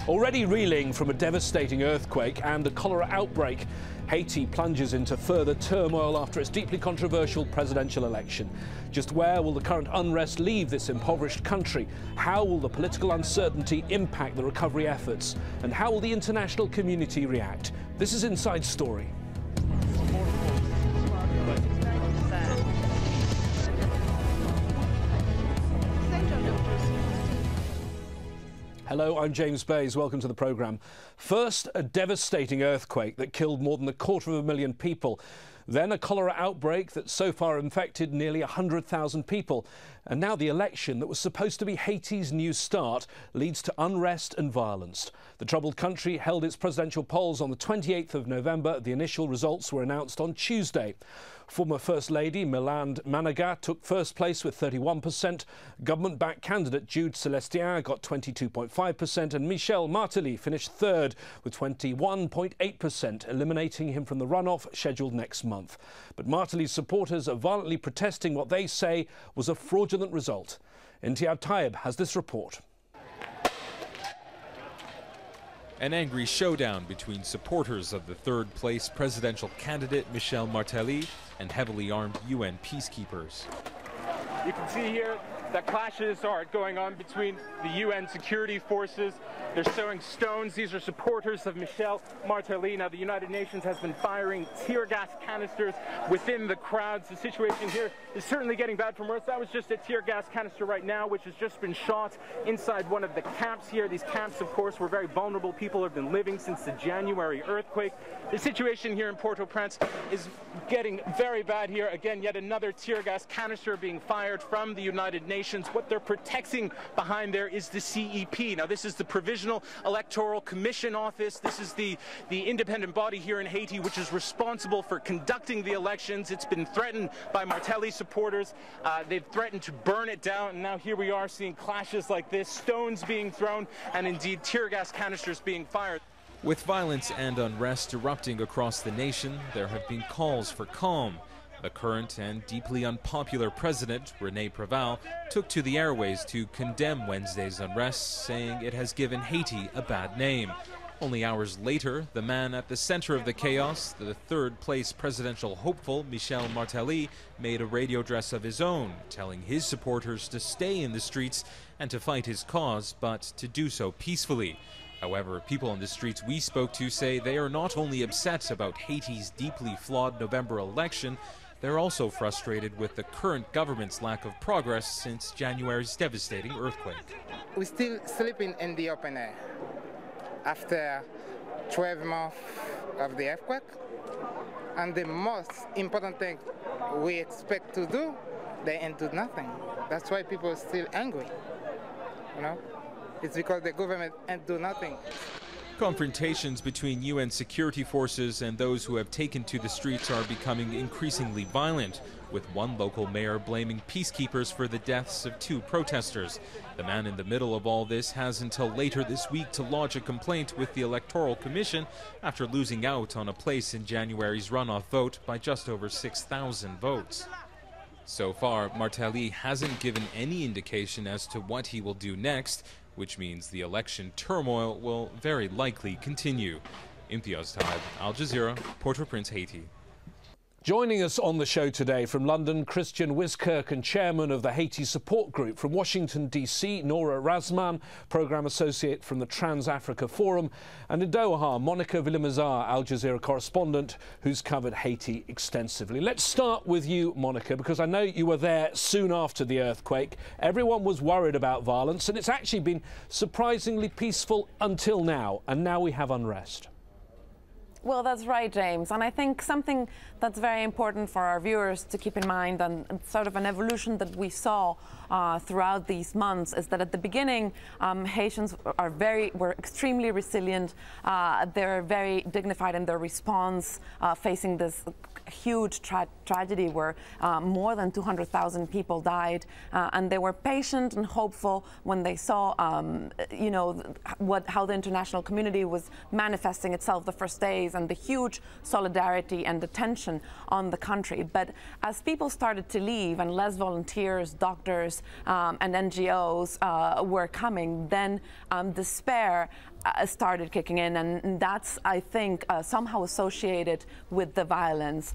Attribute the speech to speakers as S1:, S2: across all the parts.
S1: Already reeling from a devastating earthquake and a cholera outbreak, Haiti plunges into further turmoil after its deeply controversial presidential election. Just where will the current unrest leave this impoverished country? How will the political uncertainty impact the recovery efforts? And how will the international community react? This is Inside Story. Hello, I'm James Bays. Welcome to the programme. First, a devastating earthquake that killed more than 250,000 people. Then a cholera outbreak that so far infected nearly 100,000 people. And now the election that was supposed to be Haiti's new start leads to unrest and violence. The troubled country held its presidential polls on the 28th of November. The initial results were announced on Tuesday. Former First Lady Milande Managa took first place with 31%. Government-backed candidate Jude Celestin got 22.5%, and Michel Martelly finished third with 21.8%, eliminating him from the runoff scheduled next month. But Martelly's supporters are violently protesting what they say was a fraudulent result. Intiab Taib has this report.
S2: An angry showdown between supporters of the third-place presidential candidate Michel Martelly and heavily armed UN peacekeepers.
S3: You can see here that clashes are going on between the UN security forces. They're throwing stones. These are supporters of Michel Martelly. Now, the United Nations has been firing tear gas canisters within the crowds. The situation here is certainly getting bad from worse. That was just a tear gas canister right now, which has just been shot inside one of the camps here. These camps, of course, were very vulnerable. People have been living since the January earthquake. The situation here in Port-au-Prince is getting very bad here. Again, yet another tear gas canister being fired from the United Nations. What they're protecting behind there is the CEP. Now, this is the Provisional Electoral Commission Office. This is the independent body here in Haiti which is responsible for conducting the elections. It's been threatened by Martelly supporters. They've threatened to burn it down, and now here we are seeing clashes like this, stones being thrown, and indeed tear gas canisters being fired.
S2: With violence and unrest erupting across the nation, there have been calls for calm. The current and deeply unpopular president, René Préval, took to the airways to condemn Wednesday's unrest, saying it has given Haiti a bad name. Only hours later, the man at the center of the chaos, the third-place presidential hopeful Michel Martelly, made a radio address of his own, telling his supporters to stay in the streets and to fight his cause, but to do so peacefully. However, people on the streets we spoke to say they are not only upset about Haiti's deeply flawed November election, they're also frustrated with the current government's lack of progress since January's devastating earthquake.
S4: We're still sleeping in the open air after 12 months of the earthquake. And the most important thing we expect to do, they ain't do nothing. That's why people are still angry, you know? It's because the government ain't do nothing.
S2: Confrontations between UN security forces and those who have taken to the streets are becoming increasingly violent, with one local mayor blaming peacekeepers for the deaths of 2 protesters. The man in the middle of all this has until later this week to lodge a complaint with the Electoral Commission after losing out on a place in January's runoff vote by just over 6,000 votes. So far, Martelly hasn't given any indication as to what he will do next, which means the election turmoil will very likely continue. Imtiaz Taib, Al Jazeera, Port-au-Prince, Haiti.
S1: Joining us on the show today from London, Christian Wiskirk, chairman of the Haiti Support Group. From Washington, D.C., Nora Razman, programme associate from the Trans-Africa Forum. And in Doha, Monica Villamizar, Al Jazeera correspondent, who's covered Haiti extensively. Let's start with you, Monica, because I know you were there soon after the earthquake. Everyone was worried about violence, and it's actually been surprisingly peaceful until now. And now we have unrest.
S5: Well, that's right, James. And I think something that's very important for our viewers to keep in mind, and sort of an evolution that we saw throughout these months, is that at the beginning, Haitians were extremely resilient. They're very dignified in their response, facing this huge tragedy where more than 200,000 people died, and they were patient and hopeful when they saw, you know, how the international community was manifesting itself the first days and the huge solidarity and attention on the country. But as people started to leave and less volunteers, doctors, and NGOs were coming, then despair started kicking in, and that's, I think, somehow associated with the violence.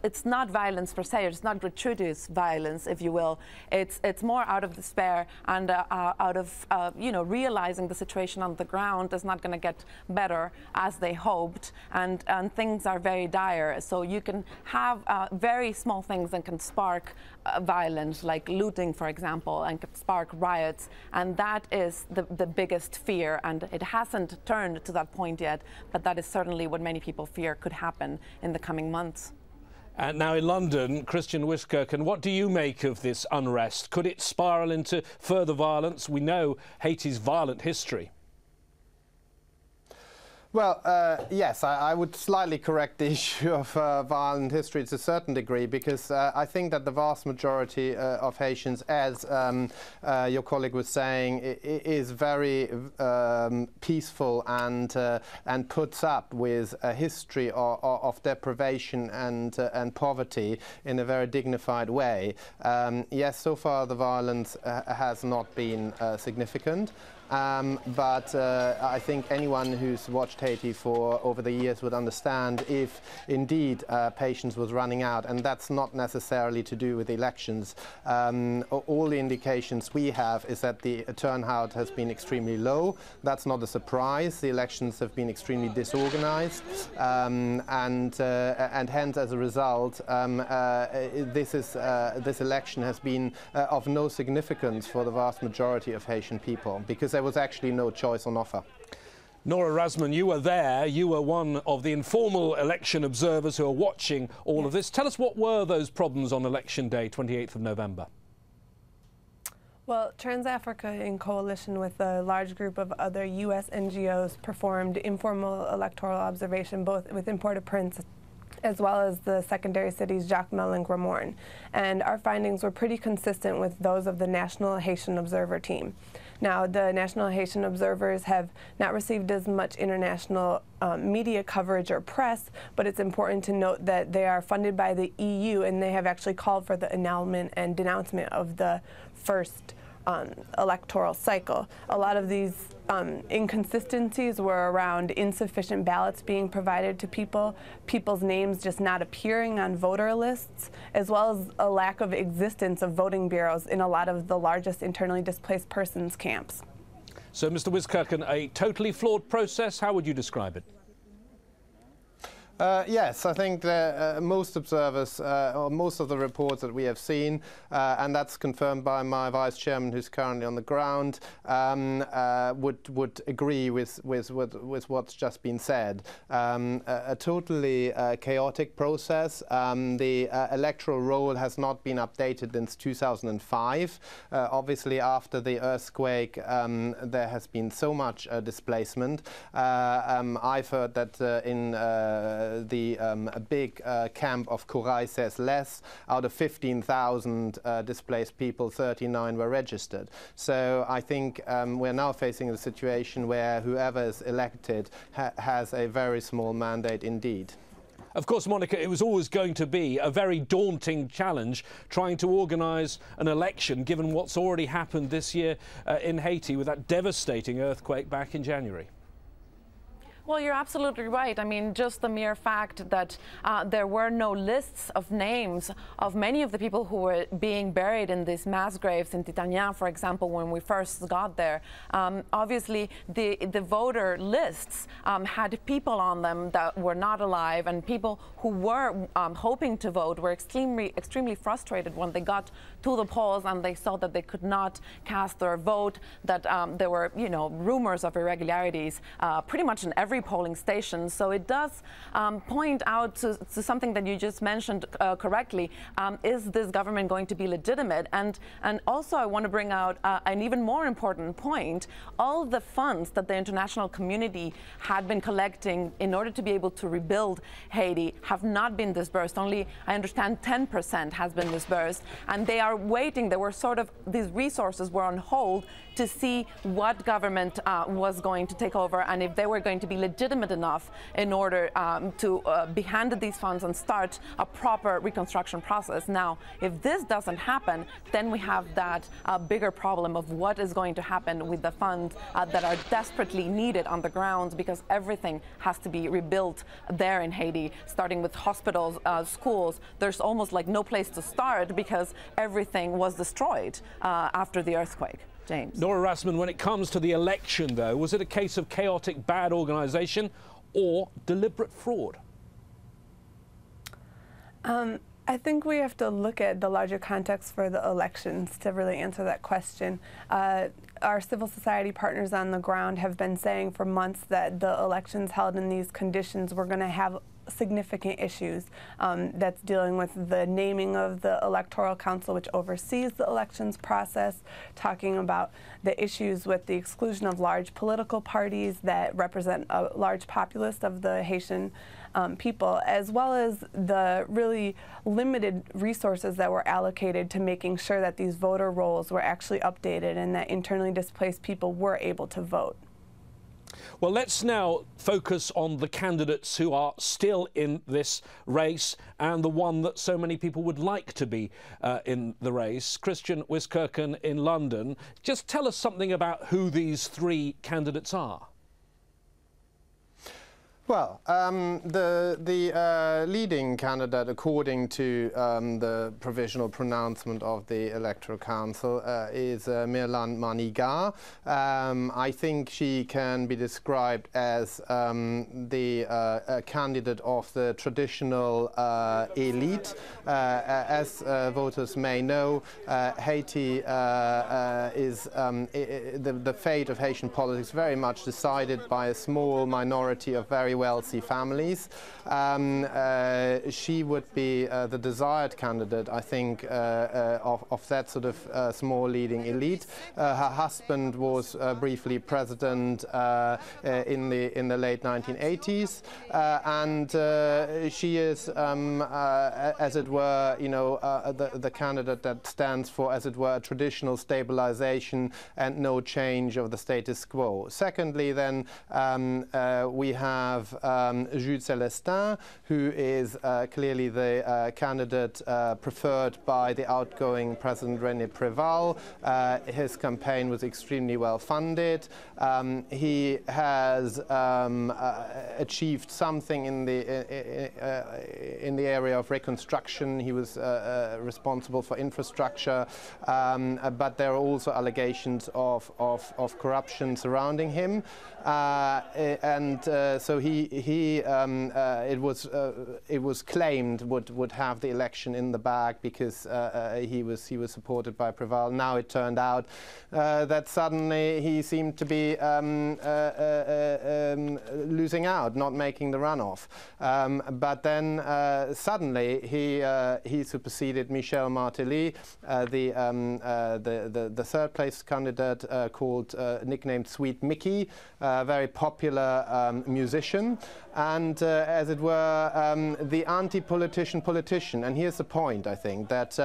S5: It's not violence per se, it's not gratuitous violence, if you will. It's more out of despair and out of you know, realizing the situation on the ground is not going to get better as they hoped, and things are very dire. So you can have very small things that can spark violence, like looting, for example, and can spark riots, and that is the biggest fear, and it hasn't turned to that point yet, but that is certainly what many people fear could happen in the coming months.
S1: And now in London, Christian Wiskirchen, what do you make of this unrest? Could it spiral into further violence? We know Haiti's violent history.
S6: Well, yes, I would slightly correct the issue of violent history to a certain degree, because I think that the vast majority of Haitians, as your colleague was saying, is very peaceful and puts up with a history of deprivation and poverty in a very dignified way. Yes, so far the violence has not been significant. But I think anyone who's watched Haiti for over the years would understand if indeed patience was running out, and that's not necessarily to do with elections. All the indications we have is that the turnout has been extremely low. That's not a surprise. The elections have been extremely disorganized, and hence, as a result, this election has been of no significance for the vast majority of Haitian people, because there was actually no choice on offer.
S1: Nora Rasman, you were there. You were one of the informal election observers who are watching all of this. Tell us, what were those problems on election day, 28th of November?
S7: Well, Trans-Africa, in coalition with a large group of other U.S. NGOs, performed informal electoral observation both within Port-au-Prince as well as the secondary cities Jacmel and Gromorne. And our findings were pretty consistent with those of the National Haitian Observer team. Now, the National Haitian Observers have not received as much international media coverage or press, but it's important to note that they are funded by the EU, and they have actually called for the annulment and denouncement of the first electoral cycle. A lot of these inconsistencies were around insufficient ballots being provided to people, people's names just not appearing on voter lists, as well as a lack of existence of voting bureaus in a lot of the largest internally displaced persons camps.
S1: So, Mr. Wiskirchen, a totally flawed process. How would you describe it?
S6: Yes, I think that most observers, or most of the reports that we have seen, and that's confirmed by my vice chairman, who's currently on the ground, would agree with what's just been said. A totally chaotic process. The electoral roll has not been updated since 2005. Obviously, after the earthquake, there has been so much displacement. I've heard that in the big camp of Kurai says less. Out of 15,000 displaced people, 39 were registered. So I think we're now facing a situation where whoever is elected has a very small mandate indeed.
S1: Of course, Monica, it was always going to be a very daunting challenge trying to organise an election, given what's already happened this year in Haiti with that devastating earthquake back in January.
S5: Well, you're absolutely right. I mean, just the mere fact that there were no lists of names of many of the people who were being buried in these mass graves in Titania, for example, when we first got there. Obviously, the voter lists had people on them that were not alive, and people who were hoping to vote were extremely frustrated when they got to the polls and they saw that they could not cast their vote, that there were, you know, rumors of irregularities pretty much in every every polling station. So it does point out to something that you just mentioned correctly. Is this government going to be legitimate? And also I want to bring out an even more important point. All the funds that the international community had been collecting in order to be able to rebuild Haiti have not been disbursed. Only, I understand, 10% has been disbursed, and they are waiting. There were sort of, these resources were on hold to see what government was going to take over and if they were going to be legitimate enough in order to be handed these funds and start a proper reconstruction process. Now, if this doesn't happen, then we have that bigger problem of what is going to happen with the funds that are desperately needed on the ground, because everything has to be rebuilt there in Haiti, starting with hospitals, schools. There's almost like no place to start because everything was destroyed after the earthquake. James.
S1: Nora Rassman, when it comes to the election, though, was it a case of chaotic bad organisation or deliberate fraud?
S7: I think we have to look at the larger context for the elections to really answer that question. Our civil society partners on the ground have been saying for months that the elections held in these conditions were going to have significant issues that's dealing with the naming of the Electoral Council, which oversees the elections process, talking about the issues with the exclusion of large political parties that represent a large populace of the Haitian people, as well as the really limited resources that were allocated to making sure that these voter rolls were actually updated and that internally displaced people were able to vote.
S1: Well, let's now focus on the candidates who are still in this race and the one that so many people would like to be in the race. Christian Wiskirchen in London. Just tell us something about who these three candidates are.
S6: Well, the leading candidate, according to the provisional pronouncement of the Electoral Council, is Mirlan Maniga. I think she can be described as the candidate of the traditional elite. As voters may know, Haiti is the fate of Haitian politics very much decided by a small minority of very wealthy families. She would be the desired candidate, I think, of that sort of small leading elite. Her husband was briefly president in the late 1980s, and she is, as it were, you know, the candidate that stands for, as it were, a traditional stabilization and no change of the status quo. Secondly, then we have Jude Celestin, who is clearly the candidate preferred by the outgoing President René Préval. His campaign was extremely well funded. He has achieved something in the area of reconstruction. He was responsible for infrastructure, but there are also allegations of corruption surrounding him, and so it was claimed would have the election in the bag because he was supported by Préval. Now it turned out that suddenly he seemed to be losing out, not making the runoff. But then suddenly he superseded Michel Martelly, the third place candidate, nicknamed Sweet Mickey, very popular musician, and as it were, the anti-politician. And here's the point, I think, that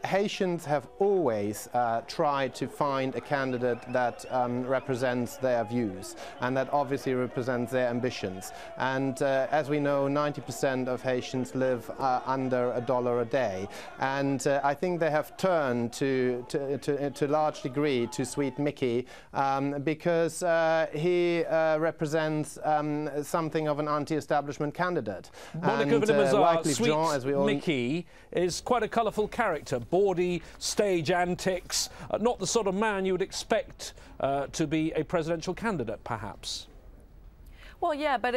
S6: Haitians have always tried to find a candidate that represents their views and that obviously represents their ambitions. And as we know, 90% of Haitians live under $1 a day. And I think they have turned to a large degree to Sweet Mickey because he represents something of an anti-establishment candidate.
S1: Monica
S6: Sweet
S1: Sweet Mickey is quite a colourful character, bawdy, stage antics, not the sort of man you would expect to be a presidential candidate, perhaps.
S5: Well, yeah, but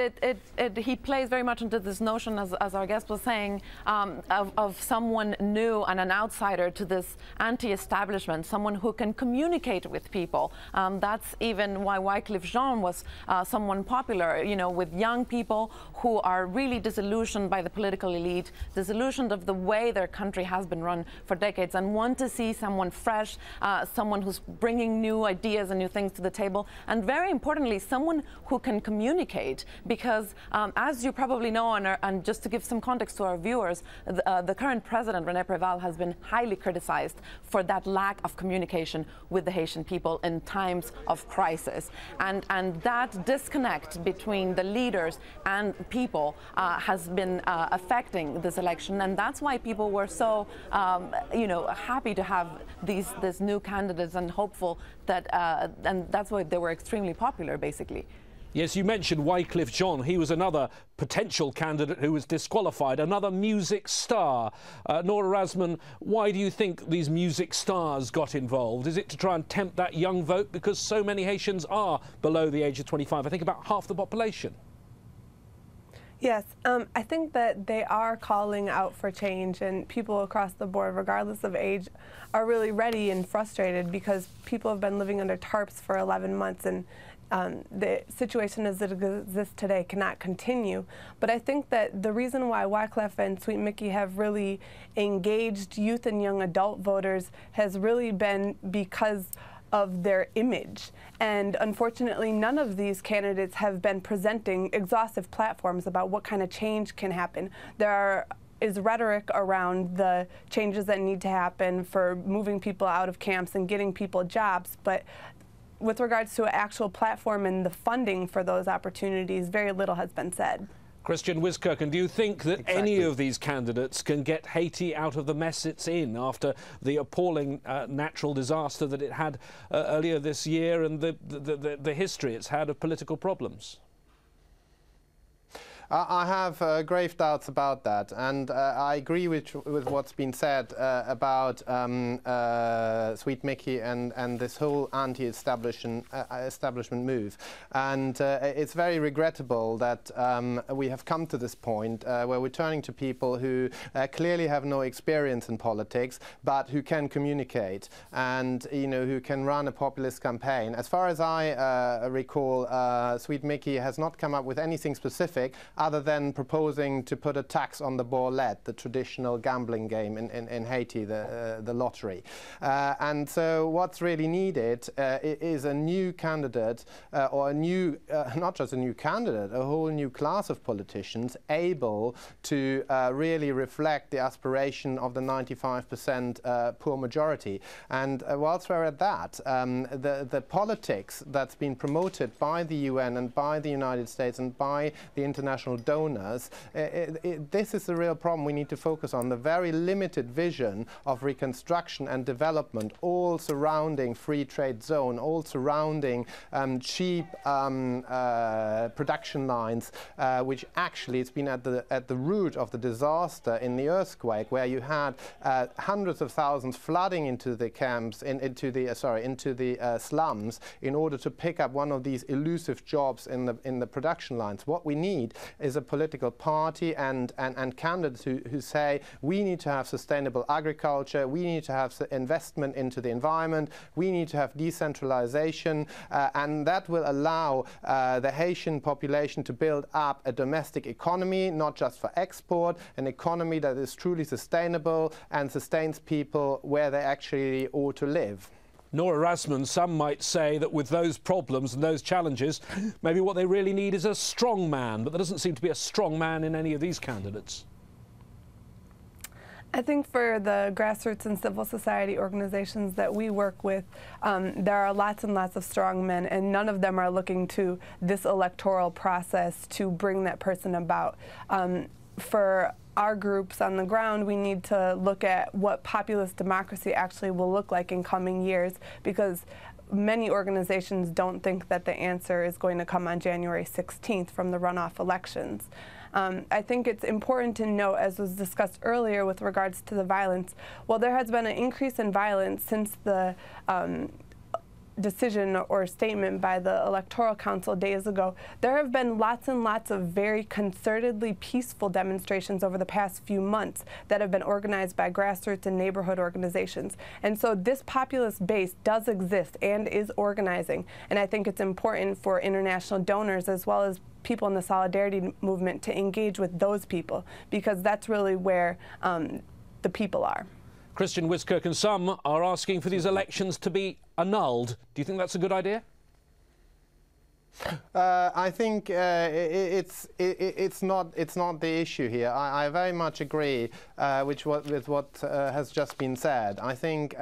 S5: he plays very much into this notion, as our guest was saying, of someone new and an outsider to this anti-establishment, someone who can communicate with people. That's even why Wycliffe Jean was someone popular, you know, with young people who are really disillusioned by the political elite, disillusioned of the way their country has been run for decades, and want to see someone fresh, someone who's bringing new ideas and new things to the table, and very importantly, someone who can communicate. Because as you probably know, and just to give some context to our viewers, the current president, René Préval, has been highly criticized for that lack of communication with the Haitian people in times of crisis. And that disconnect between the leaders and people has been affecting this election. And that's why people were so, you know, happy to have these new candidates and hopeful that, and that's why they were extremely popular, basically.
S1: Yes, you mentioned Wycliffe Jean. He was another potential candidate who was disqualified, another music star. Nora Rasman, why do you think these music stars got involved? Is it to try and tempt that young vote? Because so many Haitians are below the age of 25, I think about half the population.
S7: Yes, I think that they are calling out for change, and people across the board, regardless of age, are really ready and frustrated because people have been living under tarps for 11 months, and the situation as it exists today cannot continue. But I think that the reason why Wycliffe and Sweet Mickey have really engaged youth and young adult voters has really been because of their image. And unfortunately, none of these candidates have been presenting exhaustive platforms about what kind of change can happen. There is rhetoric around the changes that need to happen for moving people out of camps and getting people jobs, but with regards to an actual platform and the funding for those opportunities, very little has been said.
S1: Christian Wiskirchen, do you think that any of these candidates can get Haiti out of the mess it's in after the appalling natural disaster that it had earlier this year and the history it's had of political problems?
S6: I have grave doubts about that, and I agree with what's been said about Sweet Mickey and this whole anti-establishment move. And it's very regrettable that we have come to this point where we're turning to people who clearly have no experience in politics, but who can communicate and, you know, who can run a populist campaign. As far as I recall, Sweet Mickey has not come up with anything specific other than proposing to put a tax on the bourlet, the traditional gambling game in Haiti, the lottery. And so what's really needed is a new candidate, or a new, not just a new candidate, a whole new class of politicians able to really reflect the aspiration of the 95% poor majority. And whilst we're at that, the politics that's been promoted by the UN and by the United States and by the international donors, this is the real problem we need to focus on, the very limited vision of reconstruction and development, all surrounding free trade zone, all surrounding cheap production lines, which actually it's been at the root of the disaster in the earthquake, where you had hundreds of thousands flooding into the camps, into the slums, in order to pick up one of these elusive jobs in the production lines. What we need is a political party and candidates who say we need to have sustainable agriculture, we need to have investment into the environment, we need to have decentralization, and that will allow the Haitian population to build up a domestic economy, not just for export, an economy that is truly sustainable and sustains people where they actually ought to live.
S1: Nora Rasman, some might say that with those problems and those challenges, maybe what they really need is a strong man, but there doesn't seem to be a strong man in any of these candidates.
S7: I think for the grassroots and civil society organizations that we work with, there are lots and lots of strong men, and none of them are looking to this electoral process to bring that person about. For our groups on the ground, we need to look at what populist democracy actually will look like in coming years, because many organizations don't think that the answer is going to come on January 16th from the runoff elections. I think it's important to note, as was discussed earlier with regards to the violence, well, there has been an increase in violence since the decision or statement by the Electoral Council days ago, there have been lots and lots of very concertedly peaceful demonstrations over the past few months that have been organized by grassroots and neighborhood organizations. And so this populist base does exist and is organizing. And I think it's important for international donors as well as people in the solidarity movement to engage with those people, because that's really where the people are.
S1: Christian Wiskirk, and some are asking for these elections to be annulled. Do you think that's a good idea?
S6: I think it's not the issue here. I very much agree with what has just been said. I think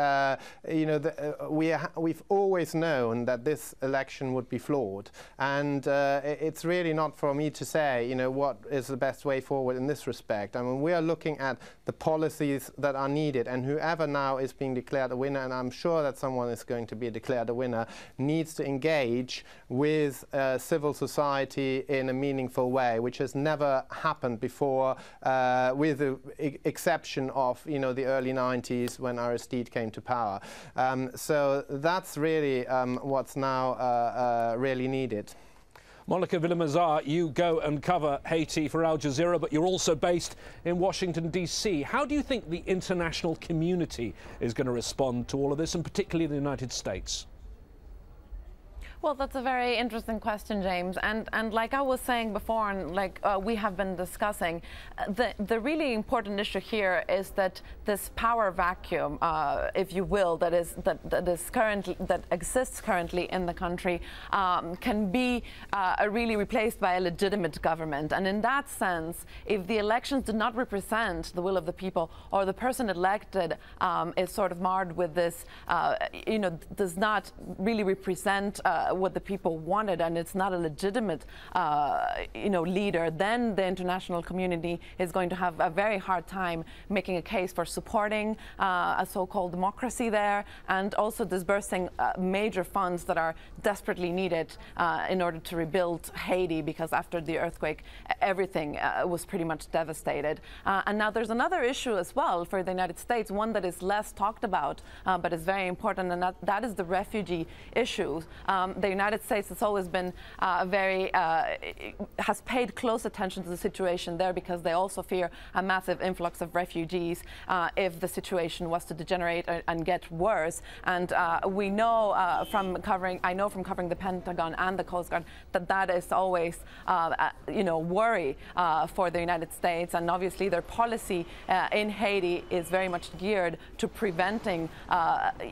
S6: you know, we've always known that this election would be flawed, and it's really not for me to say, you know, what is the best way forward in this respect. I mean, we are looking at the policies that are needed, and whoever now is being declared a winner, and I'm sure that someone is going to be declared a winner, needs to engage with civil society in a meaningful way, which has never happened before, with the exception of, you know, the early 90s when Aristide came to power. So that's really what's now really needed.
S1: Monica Villamazar, you go and cover Haiti for Al Jazeera, but you're also based in Washington, D.C. How do you think the international community is going to respond to all of this, and particularly the United States?
S5: Well, that's a very interesting question, James. And like I was saying before, and like we have been discussing, the really important issue here is that this power vacuum, if you will, that exists currently in the country, can be really replaced by a legitimate government. And in that sense, if the elections do not represent the will of the people, or the person elected is sort of marred with this, you know, does not really represent what the people wanted, and it's not a legitimate, you know, leader, then the international community is going to have a very hard time making a case for supporting a so-called democracy there, and also disbursing major funds that are desperately needed in order to rebuild Haiti, because after the earthquake, everything was pretty much devastated. And now there's another issue as well for the United States, one that is less talked about, but is very important, and that is the refugee issue. The United States has always been has paid close attention to the situation there, because they also fear a massive influx of refugees if the situation was to degenerate and get worse. And we know I know from covering the Pentagon and the Coast Guard that is always you know, worry for the United States, and obviously their policy in Haiti is very much geared to preventing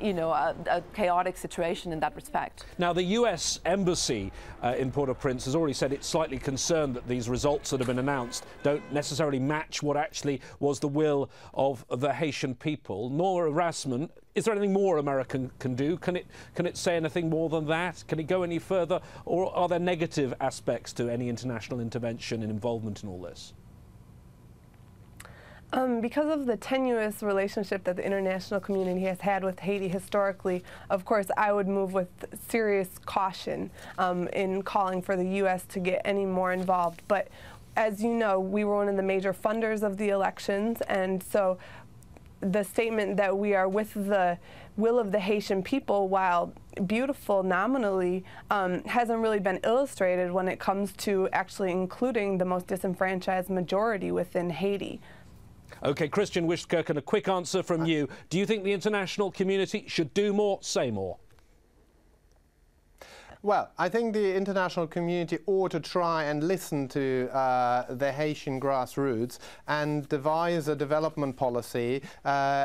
S5: you know, a chaotic situation in that respect.
S1: Now, the U.S. Embassy in Port-au-Prince has already said it's slightly concerned that these results that have been announced don't necessarily match what actually was the will of the Haitian people. Nora Rassman, is there anything more America can do? Can it say anything more than that? Can it go any further? Or are there negative aspects to any international intervention and involvement in all this?
S7: Because of the tenuous relationship that the international community has had with Haiti historically, of course, I would move with serious caution in calling for the U.S. to get any more involved. But as you know, we were one of the major funders of the elections, and so the statement that we are with the will of the Haitian people, while beautiful nominally, hasn't really been illustrated when it comes to actually including the most disenfranchised majority within Haiti.
S1: OK, Christian Wiskirk, and a quick answer from you. Do you think the international community should do more, say more?
S6: Well, I think the international community ought to try and listen to the Haitian grassroots and devise a development policy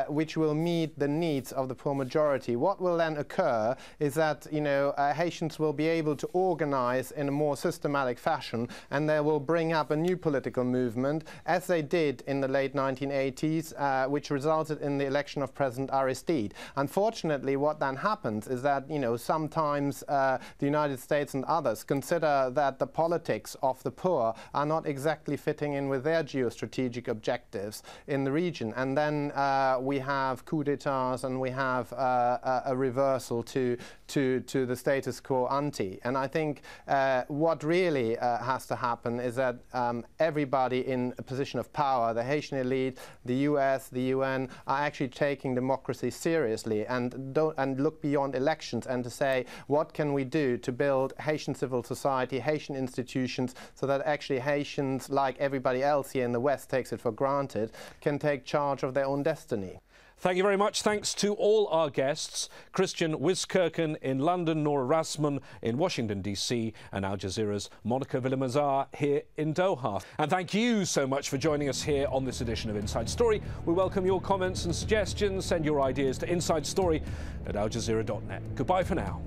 S6: which will meet the needs of the poor majority. What will then occur is that, you know, Haitians will be able to organize in a more systematic fashion, and they will bring up a new political movement, as they did in the late 1980s, which resulted in the election of President Aristide. Unfortunately, what then happens is that, you know, sometimes the the United States and others consider that the politics of the poor are not exactly fitting in with their geostrategic objectives in the region. And then we have coups d'etats and we have a reversal to the status quo ante. And I think what really has to happen is that everybody in a position of power, the Haitian elite, the US, the UN, are actually taking democracy seriously and look beyond elections and to say, what can we do to build Haitian civil society, Haitian institutions, so that actually Haitians, like everybody else here in the West takes it for granted, can take charge of their own destiny.
S1: Thank you very much. Thanks to all our guests, Christian Wiskirchen in London, Nora Rasman in Washington, D.C., and Al Jazeera's Monica Villamazar here in Doha. And thank you so much for joining us here on this edition of Inside Story. We welcome your comments and suggestions. Send your ideas to insidestory@aljazeera.net. Goodbye for now.